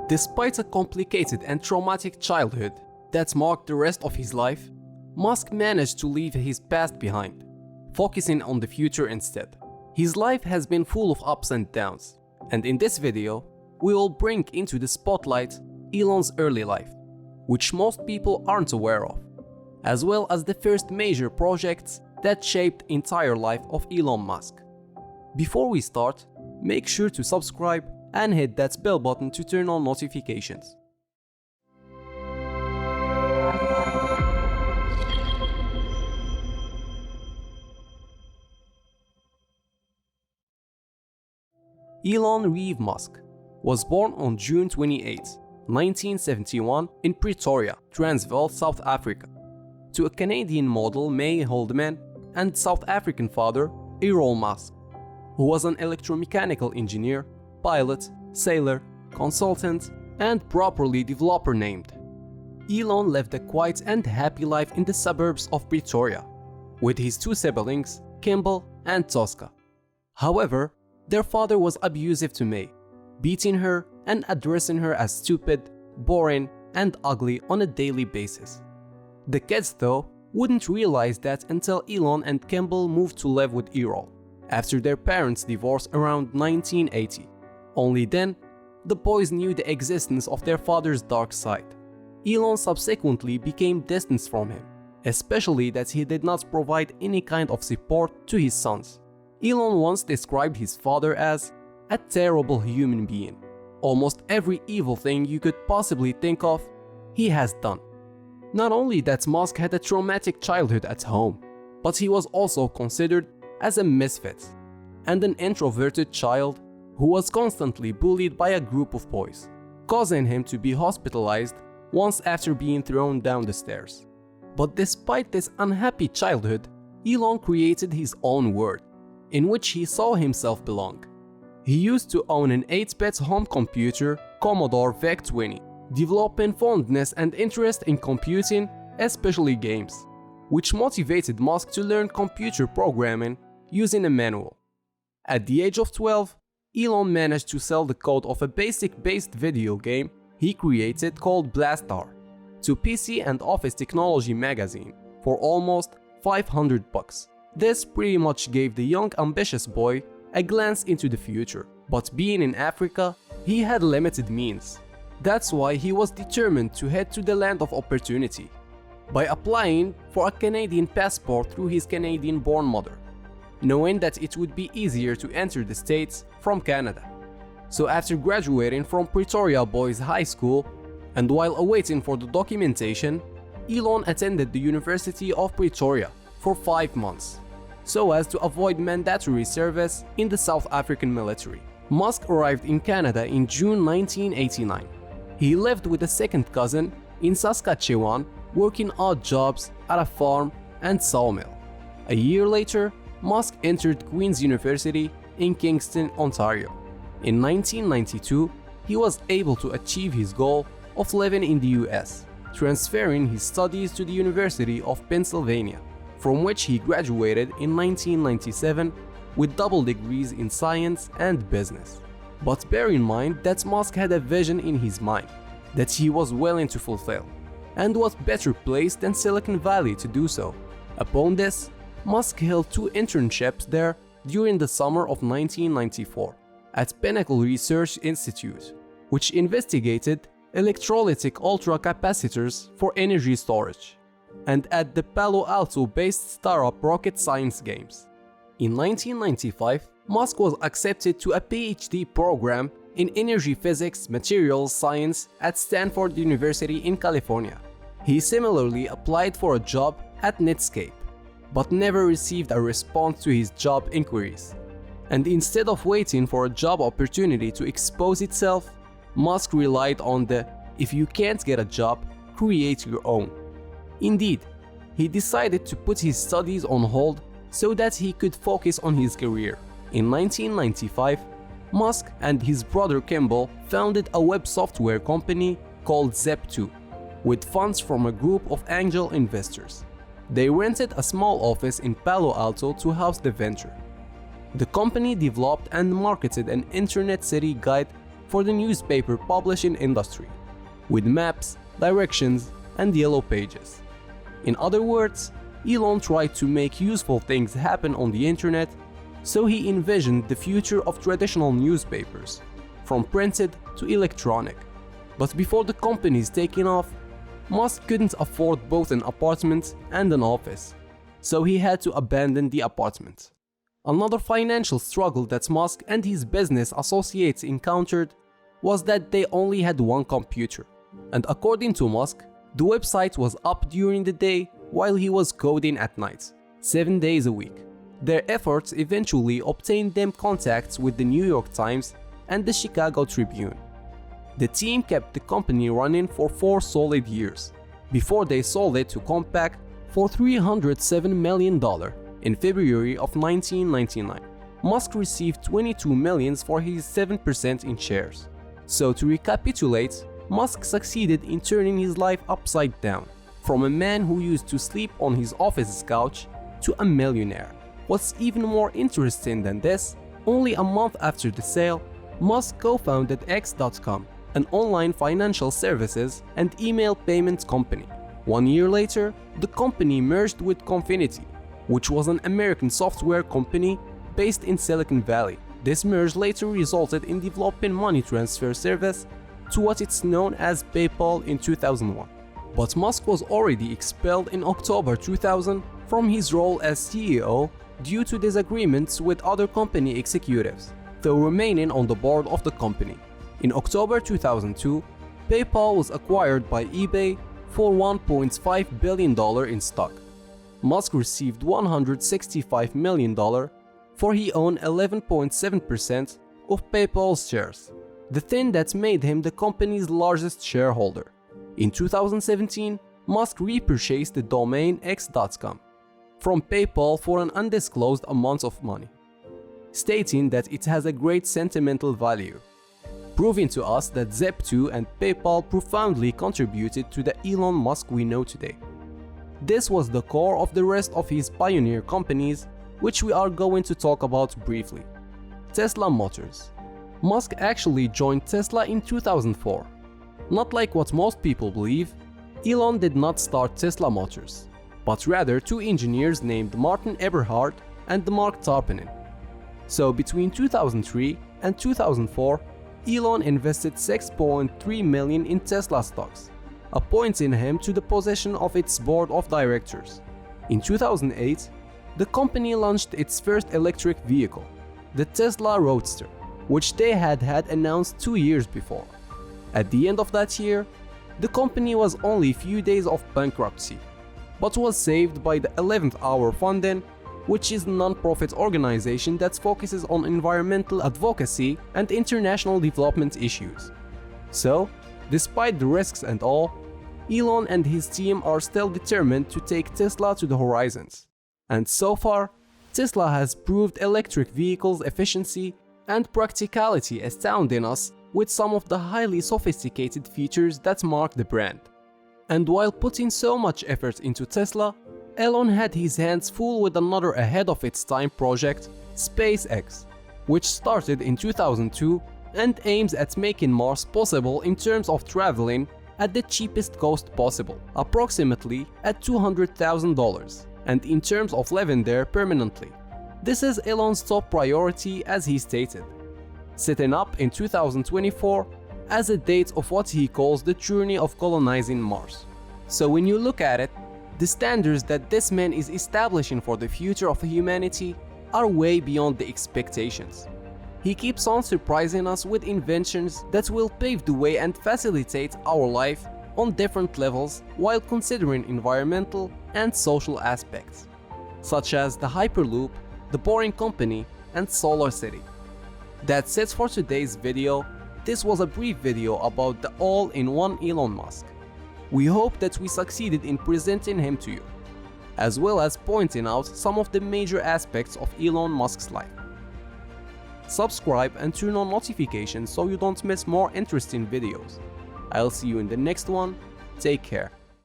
Despite a complicated and traumatic childhood that marked the rest of his life, Musk managed to leave his past behind, focusing on the future instead. His life has been full of ups and downs, and in this video, we will bring into the spotlight Elon's early life, which most people aren't aware of, as well as the first major projects that shaped the entire life of Elon Musk. Before we start, make sure to subscribe and hit that bell button to turn on notifications. Elon Reeve Musk was born on June 28, 1971 in Pretoria, Transvaal, South Africa, to a Canadian model May Haldeman and South African father Elon Musk, who was an electromechanical engineer, pilot, sailor, consultant, and properly developer named. Elon lived a quiet and happy life in the suburbs of Pretoria, with his two siblings, Kimball and Tosca. However, their father was abusive to May, beating her and addressing her as stupid, boring, and ugly on a daily basis. The kids, though, wouldn't realize that until Elon and Kimball moved to live with Errol after their parents' divorce around 1980. Only then, the boys knew the existence of their father's dark side. Elon subsequently became distant from him, especially that he did not provide any kind of support to his sons. Elon once described his father as a terrible human being. Almost every evil thing you could possibly think of, he has done. Not only that Musk had a traumatic childhood at home, but he was also considered as a misfit and an introverted child who was constantly bullied by a group of boys, causing him to be hospitalized once after being thrown down the stairs. But despite this unhappy childhood, Elon created his own world, in which he saw himself belong. He used to own an 8-bit home computer, Commodore VEC-20, developing fondness and interest in computing, especially games, which motivated Musk to learn computer programming using a manual. At the age of 12, Elon managed to sell the code of a basic-based video game he created called Blastar to PC and Office Technology magazine for almost $500. This pretty much gave the young ambitious boy a glance into the future, but being in Africa, he had limited means. That's why he was determined to head to the land of opportunity by applying for a Canadian passport through his Canadian-born mother, knowing that it would be easier to enter the States from Canada. So after graduating from Pretoria Boys High School, and while awaiting for the documentation, Elon attended the University of Pretoria for 5 months, so as to avoid mandatory service in the South African military. Musk arrived in Canada in June 1989. He lived with a second cousin in Saskatchewan, working odd jobs at a farm and sawmill. A year later, Musk entered Queen's University in Kingston, Ontario. In 1992, he was able to achieve his goal of living in the US, transferring his studies to the University of Pennsylvania, from which he graduated in 1997 with double degrees in science and business. But bear in mind that Musk had a vision in his mind that he was willing to fulfill, and what better place than Silicon Valley to do so. Upon this, Musk held 2 internships there during the summer of 1994 at Pinnacle Research Institute, which investigated electrolytic ultracapacitors for energy storage, and at the Palo Alto-based startup Rocket Science Games. In 1995, Musk was accepted to a PhD program in energy physics materials science at Stanford University in California. He similarly applied for a job at Netscape, but never received a response to his job inquiries. And instead of waiting for a job opportunity to expose itself, Musk relied on the "if you can't get a job, create your own." Indeed, he decided to put his studies on hold so that he could focus on his career. In 1995, Musk and his brother Kimball founded a web software company called Zep2 with funds from a group of angel investors. They rented a small office in Palo Alto to house the venture. The company developed and marketed an internet city guide for the newspaper publishing industry, with maps, directions, and yellow pages. In other words, Elon tried to make useful things happen on the internet, so he envisioned the future of traditional newspapers, from printed to electronic. But before the company's taking off, Musk couldn't afford both an apartment and an office, so he had to abandon the apartment. Another financial struggle that Musk and his business associates encountered was that they only had one computer, and according to Musk, the website was up during the day while he was coding at night, 7 days a week. Their efforts eventually obtained them contacts with the New York Times and the Chicago Tribune. The team kept the company running for 4 solid years, before they sold it to Compaq for $307 million in February of 1999. Musk received $22 million for his 7% in shares. So to recapitulate, Musk succeeded in turning his life upside down, from a man who used to sleep on his office's couch to a millionaire. What's even more interesting than this, only a month after the sale, Musk co-founded X.com, an online financial services and email payment company. 1 year later, the company merged with Confinity, which was an American software company based in Silicon Valley. This merge later resulted in developing money transfer service to what it's known as PayPal in 2001. But Musk was already expelled in October 2000 from his role as CEO due to disagreements with other company executives, though remaining on the board of the company. In October 2002, PayPal was acquired by eBay for $1.5 billion in stock. Musk received $165 million for he owned 11.7% of PayPal's shares, the thing that made him the company's largest shareholder. In 2017, Musk repurchased the domain X.com from PayPal for an undisclosed amount of money, stating that it has a great sentimental value, proving to us that Zep2 and PayPal profoundly contributed to the Elon Musk we know today. This was the core of the rest of his pioneer companies, which we are going to talk about briefly. Tesla Motors. Musk actually joined Tesla in 2004. Not like what most people believe, Elon did not start Tesla Motors, but rather 2 engineers named Martin Eberhard and Mark Tarpenning. So between 2003 and 2004, Elon invested $6.3 million in Tesla stocks, appointing him to the position of its board of directors. In 2008, the company launched its first electric vehicle, the Tesla Roadster, which they had announced 2 years before. At the end of that year, the company was only a few days off bankruptcy, but was saved by the 11th Hour Funding, which is a non-profit organization that focuses on environmental advocacy and international development issues. So, despite the risks and all, Elon and his team are still determined to take Tesla to the horizons. And so far, Tesla has proved electric vehicles' efficiency and practicality astounding us with some of the highly sophisticated features that mark the brand. And while putting so much effort into Tesla, Elon had his hands full with another ahead-of-its-time project, SpaceX, which started in 2002 and aims at making Mars possible in terms of traveling at the cheapest cost possible, approximately at $200,000, and in terms of living there permanently. This is Elon's top priority, as he stated, setting up in 2024 as a date of what he calls the journey of colonizing Mars. So when you look at it, the standards that this man is establishing for the future of humanity are way beyond the expectations. He keeps on surprising us with inventions that will pave the way and facilitate our life on different levels while considering environmental and social aspects, such as the Hyperloop, the Boring Company, and Solar City. That's it for today's video. This was a brief video about the all-in-one Elon Musk. We hope that we succeeded in presenting him to you, as well as pointing out some of the major aspects of Elon Musk's life. Subscribe and turn on notifications so you don't miss more interesting videos. I'll see you in the next one. Take care.